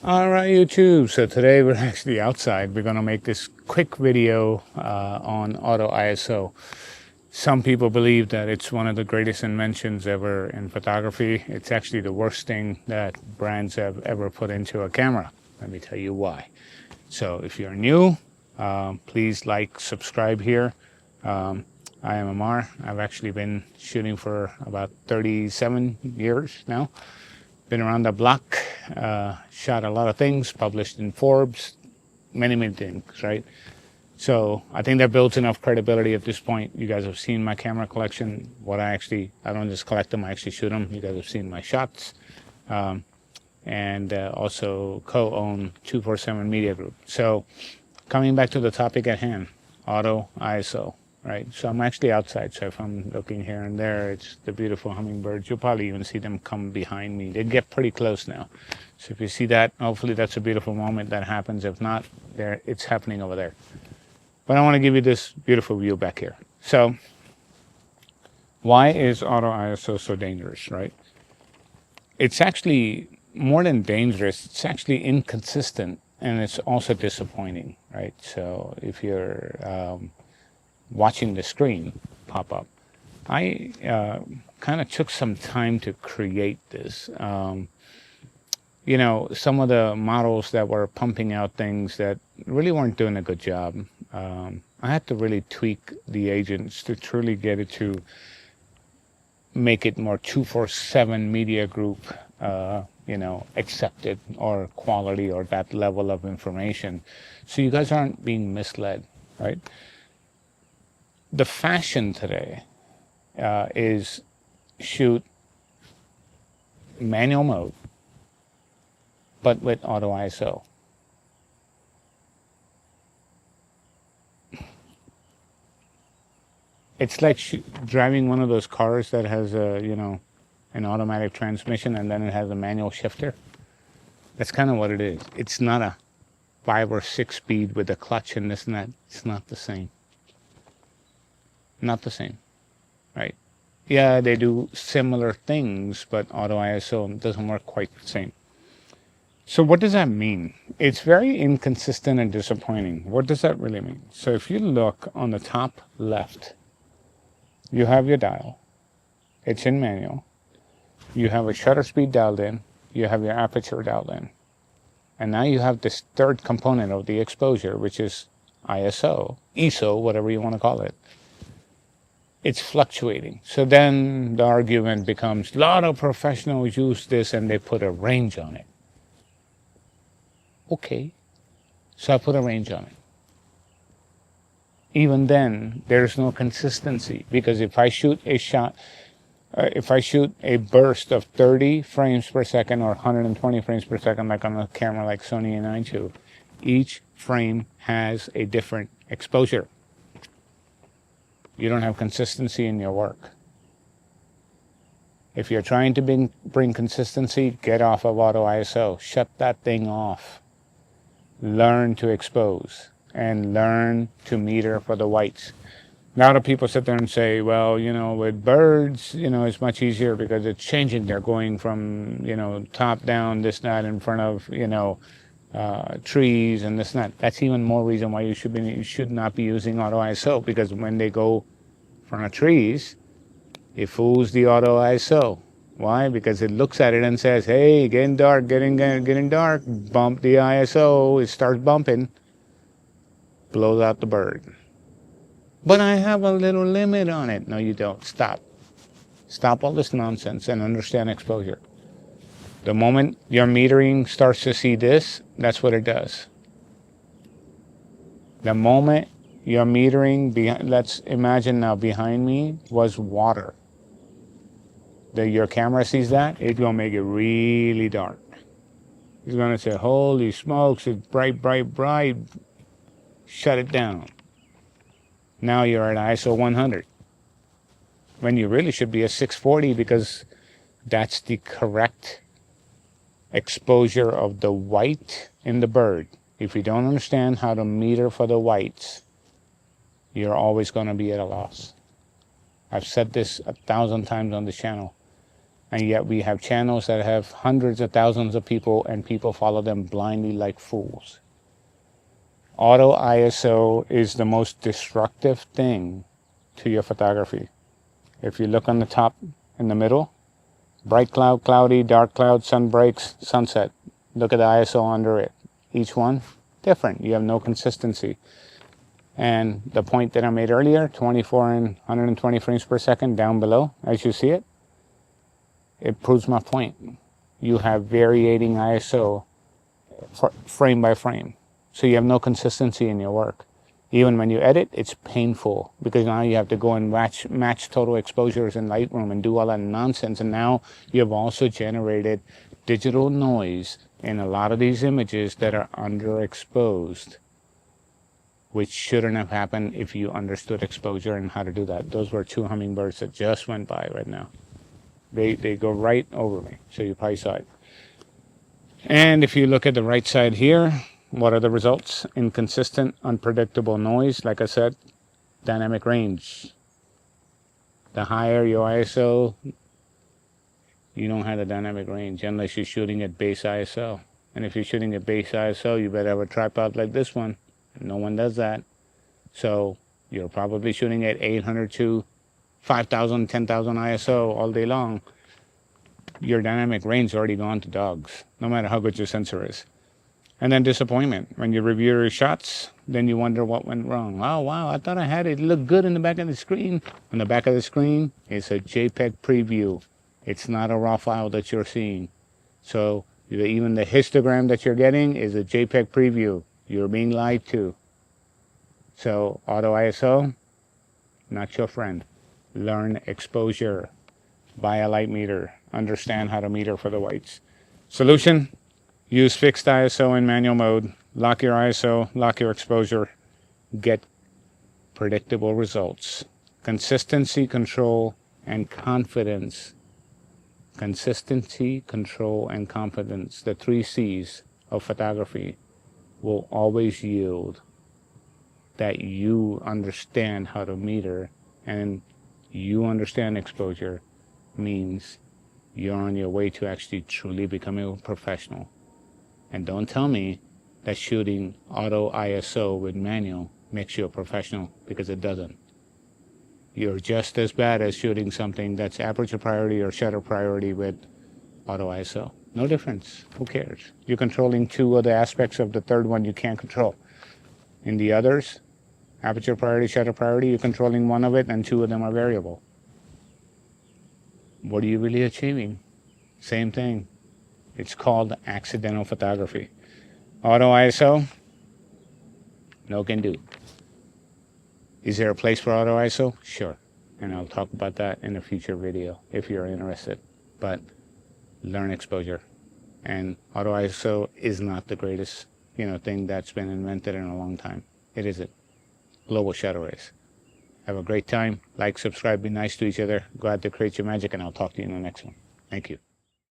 All right, YouTube. So today we're actually outside. We're going to make this quick video on auto ISO. Some people believe that it's one of the greatest inventions ever in photography. It's actually the worst thing that brands have ever put into a camera. Let me tell you why. So if you're new, please like, subscribe here. I am Amar. I've actually been shooting for about 37 years now. Been around the block, shot a lot of things, published in Forbes, many things, right? So I think that builds enough credibility at this point. You guys have seen my camera collection. I don't just collect them, I actually shoot them. You guys have seen my shots. And also co-own 247 Media Group. So coming back to the topic at hand, auto ISO. Right, so I'm actually outside, so if I'm looking here and there, it's the beautiful hummingbirds. You'll probably even see them come behind me. They get pretty close now. So if you see that, hopefully that's a beautiful moment that happens. If not, it's happening over there. But I want to give you this beautiful view back here. So why is auto ISO so dangerous, right? It's actually more than dangerous. It's actually inconsistent, and it's also disappointing, right? So if you're watching the screen pop up, I kind of took some time to create this. You know, some of the models that were pumping out things that really weren't doing a good job. I had to really tweak the agents to truly get it to make it more 247 Media Group, you know, accepted, or quality, or that level of information. So you guys aren't being misled, right? The fashion today is shoot manual mode, but with auto ISO. It's like driving one of those cars that has a, you know, an automatic transmission and then it has a manual shifter. That's kind of what it is. It's not a 5 or 6 speed with a clutch and this and that. It's not the same. Not the same, right? Yeah, they do similar things, but auto ISO doesn't work quite the same. So what does that mean? It's very inconsistent and disappointing. What does that really mean? So if you look on the top left, you have your dial. It's in manual. You have a shutter speed dialed in. You have your aperture dialed in. And now you have this third component of the exposure, which is ISO, ESO, whatever you want to call it. It's fluctuating. So then the argument becomes, a lot of professionals use this and they put a range on it. Okay, so I put a range on it. Even then, there's no consistency, because if I shoot a shot, if I shoot a burst of 30 frames per second or 120 frames per second, like on a camera like Sony A9 II, each frame has a different exposure. You don't have consistency in your work. If you're trying to bring consistency, get off of auto ISO. Shut that thing off. Learn to expose and learn to meter for the whites. Now the people sit there and say, well, you know, with birds, you know, it's much easier because it's changing. They're going from, you know, top down, this, that, in front of, you know, trees and this and that. That's even more reason why you should not be using auto ISO, because when they go in front of trees, it fools the auto ISO. Why? Because it looks at it and says, hey, getting dark, getting dark, bump the ISO, it starts bumping, blows out the bird. But I have a little limit on it. No, you don't. Stop. Stop all this nonsense and understand exposure. The moment your metering starts to see this, that's what it does. The moment your metering, let's imagine now behind me was water. Your camera sees that, it's going to make it really dark. It's going to say, holy smokes, it's bright, bright, bright. Shut it down. Now you're at ISO 100. When you really should be at 640, because that's the correct exposure of the white in the bird. If you don't understand how to meter for the whites, you're always going to be at a loss. I've said this 1,000 times on the channel. And yet we have channels that have hundreds of thousands of people, and people follow them blindly like fools. Auto ISO is the most destructive thing to your photography. If you look on the top in the middle, bright cloud, cloudy, dark cloud, sun breaks, sunset. Look at the ISO under it. Each one different. You have no consistency. And the point that I made earlier, 24 and 120 frames per second down below, as you see it, it proves my point. You have varying ISO frame by frame. So you have no consistency in your work. Even when you edit, it's painful because now you have to go and match total exposures in Lightroom and do all that nonsense. And now you have also generated digital noise in a lot of these images that are underexposed, which shouldn't have happened if you understood exposure and how to do that. Those were 2 hummingbirds that just went by right now. They go right over me, so you probably saw it. And if you look at the right side here, what are the results? Inconsistent, unpredictable noise. Like I said, dynamic range. The higher your ISO, you don't have the dynamic range unless you're shooting at base ISO. And if you're shooting at base ISO, you better have a tripod like this one. No one does that. So you're probably shooting at 800 to 5,000, 10,000 ISO all day long. Your dynamic range is already gone to dogs, no matter how good your sensor is. And then disappointment. When you review your shots, then you wonder what went wrong. Oh, wow, I thought I had it. It looked good in the back of the screen. On the back of the screen, it's a JPEG preview. It's not a raw file that you're seeing. So even the histogram that you're getting is a JPEG preview. You're being lied to. So auto ISO, not your friend. Learn exposure. Buy a light meter. Understand how to meter for the whites. Solution? Use fixed ISO in manual mode. Lock your ISO, lock your exposure. Get predictable results. Consistency, control, and confidence. Consistency, control, and confidence. The 3 C's of photography will always yield that you understand how to meter, and you understand exposure means you're on your way to actually truly becoming a professional. And don't tell me that shooting auto ISO with manual makes you a professional, because it doesn't. You're just as bad as shooting something that's aperture priority or shutter priority with auto ISO. No difference. Who cares? You're controlling 2 of the aspects of the third one you can't control. In the others, aperture priority, shutter priority, you're controlling 1 of it and 2 of them are variable. What are you really achieving? Same thing. It's called accidental photography. Auto ISO, no can do. Is there a place for auto ISO? Sure. And I'll talk about that in a future video if you're interested. But learn exposure. And auto ISO is not the greatest, thing that's been invented in a long time. It isn't. Global shutter race. Have a great time. Like, subscribe, be nice to each other. Go out to create your magic, and I'll talk to you in the next one. Thank you.